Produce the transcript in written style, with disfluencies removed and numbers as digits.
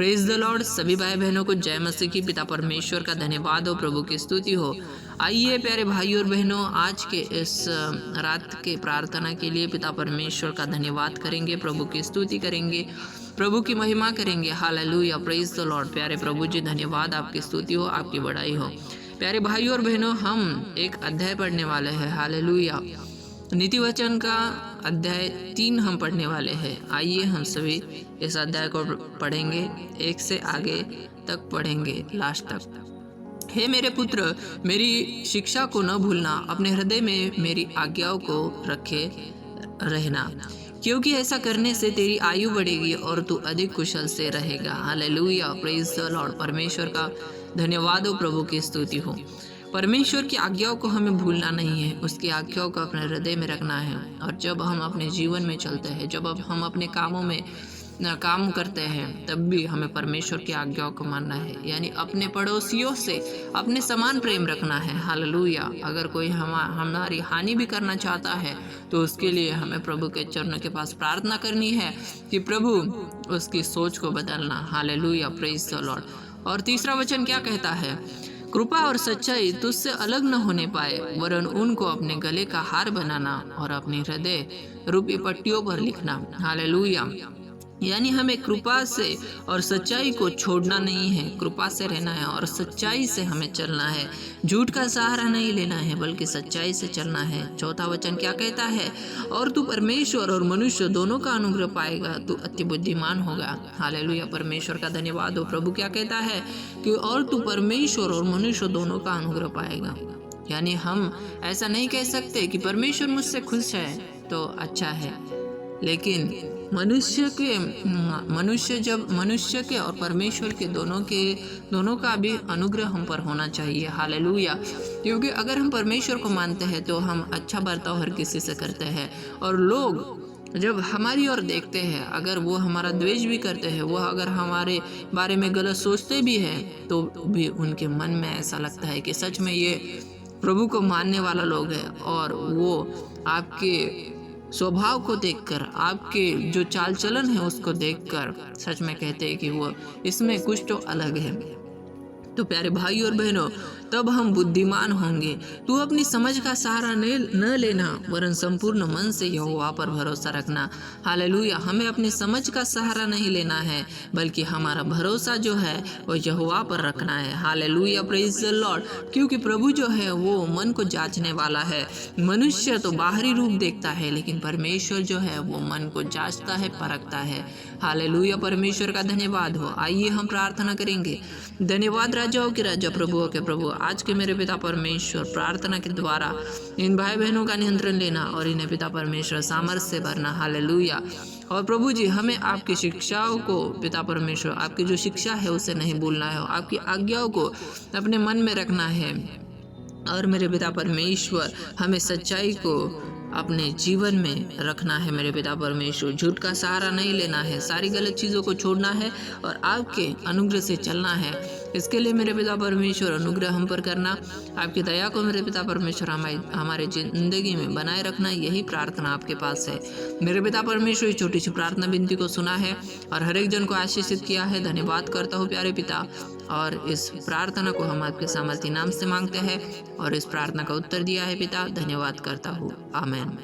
Praise the Lord. सभी भाई बहनों को जय मसीह की। पिता परमेश्वर का धन्यवाद हो, प्रभु की स्तुति हो। आइए प्यारे भाइयों और बहनों, आज के इस रात के प्रार्थना के लिए पिता परमेश्वर का धन्यवाद करेंगे, प्रभु की स्तुति करेंगे, प्रभु की महिमा करेंगे। Hallelujah, praise the Lord. प्यारे प्रभु जी, धन्यवाद, आपकी स्तुति हो, आपकी बड़ाई हो। प्यारे भाइयों और बहनों, हम एक अध्याय पढ़ने वाले हैं। हालेलुया, नीति वचन का अध्याय 3 हम पढ़ने वाले हैं। आइए हम सभी इस अध्याय को पढ़ेंगे, एक से आगे तक पढ़ेंगे, लास्ट तक। हे मेरे पुत्र, मेरी शिक्षा को न भूलना, अपने हृदय में मेरी आज्ञाओं को रखे रहना, क्योंकि ऐसा करने से तेरी आयु बढ़ेगी और तू अधिक कुशल से रहेगा। Hallelujah, praise the Lord. परमेश्वर का धन्यवाद हो, प्रभु की स्तुति हो। परमेश्वर की आज्ञाओं को हमें भूलना नहीं है, उसकी आज्ञाओं को अपने हृदय में रखना है। और जब हम अपने जीवन में चलते हैं, जब हम अपने कामों में काम करते हैं, तब भी हमें परमेश्वर की आज्ञाओं को मानना है, यानी अपने पड़ोसियों से अपने समान प्रेम रखना है। हालेलुया। अगर कोई हमारी हानि भी करना चाहता है तो उसके लिए हमें प्रभु के चरणों के पास प्रार्थना करनी है कि प्रभु उसकी सोच को बदलना। Hallelujah, praise the Lord. और तीसरा वचन क्या कहता है? कृपा और सच्चाई तुझसे अलग न होने पाए, वरन उनको अपने गले का हार बनाना और अपनी हृदय रूपी पट्टियों पर लिखना। हालेलुया, यानी हमें कृपा से और सच्चाई को छोड़ना नहीं है, कृपा से रहना है और सच्चाई से हमें चलना है। झूठ का सहारा नहीं लेना है, बल्कि सच्चाई से चलना है। चौथा वचन क्या कहता है? और तू परमेश्वर और मनुष्य दोनों का अनुग्रह पाएगा, तू अति बुद्धिमान होगा। हालेलुया, परमेश्वर का धन्यवाद हो। प्रभु क्या कहता है कि और तू परमेश्वर और मनुष्य दोनों का अनुग्रह पाएगा। यानी हम ऐसा नहीं कह सकते कि परमेश्वर मुझसे खुश है तो अच्छा है, लेकिन मनुष्य के और परमेश्वर के दोनों का भी अनुग्रह हम पर होना चाहिए। हालेलुया, क्योंकि अगर हम परमेश्वर को मानते हैं तो हम अच्छा बर्ताव हर किसी से करते हैं, और लोग जब हमारी ओर देखते हैं, अगर वो हमारा द्वेष भी करते हैं, वो अगर हमारे बारे में गलत सोचते भी हैं, तो भी उनके मन में ऐसा लगता है कि सच में ये प्रभु को मानने वाला लोग है, और वो आपके स्वभाव को देखकर, आपके जो चाल चलन है उसको देखकर सच में कहते हैं कि वो इसमें कुछ तो अलग है। तो प्यारे भाई और बहनों, तब हम बुद्धिमान होंगे। तू अपनी समझ का सहारा न लेना, वरन संपूर्ण मन से यहोवा पर भरोसा रखना। हालेलुया, हमें अपनी समझ का सहारा नहीं लेना है, बल्कि हमारा भरोसा जो है वो यहोवा पर रखना है। Hallelujah, praise the Lord. क्योंकि प्रभु जो है वो मन को जांचने वाला है। मनुष्य तो बाहरी रूप देखता है, लेकिन परमेश्वर जो है वो मन को जांचता है, परखता है। हालेलुया, परमेश्वर का धन्यवाद हो। आइए हम प्रार्थना करेंगे। धन्यवाद राजाओं के राजा, प्रभुओं के प्रभु, आज के मेरे पिता परमेश्वर, प्रार्थना के द्वारा इन भाई बहनों का नियंत्रण लेना और इन्हें पिता परमेश्वर सामर्थ्य से भरना। हालेलुया। और प्रभु जी, हमें आपकी शिक्षाओं को पिता परमेश्वर, आपकी जो शिक्षा है उसे नहीं भूलना है, आपकी आज्ञाओं को अपने मन में रखना है। और मेरे पिता परमेश्वर, हमें सच्चाई को अपने जीवन में रखना है। मेरे पिता परमेश्वर, झूठ का सहारा नहीं लेना है, सारी गलत चीज़ों को छोड़ना है और आपके अनुग्रह से चलना है। इसके लिए मेरे पिता परमेश्वर अनुग्रह हम पर करना, आपकी दया को मेरे पिता परमेश्वर हमारे जिंदगी में बनाए रखना, यही प्रार्थना आपके पास है। मेरे पिता परमेश्वर, छोटी सी प्रार्थना विनती को सुना है और हर एक जन को आशीषित किया है। धन्यवाद करता हूँ प्यारे पिता, और इस प्रार्थना को हम आपके सामर्थी नाम से मांगते हैं और इस प्रार्थना का उत्तर दिया है पिता। धन्यवाद करता हूँ, आमीन।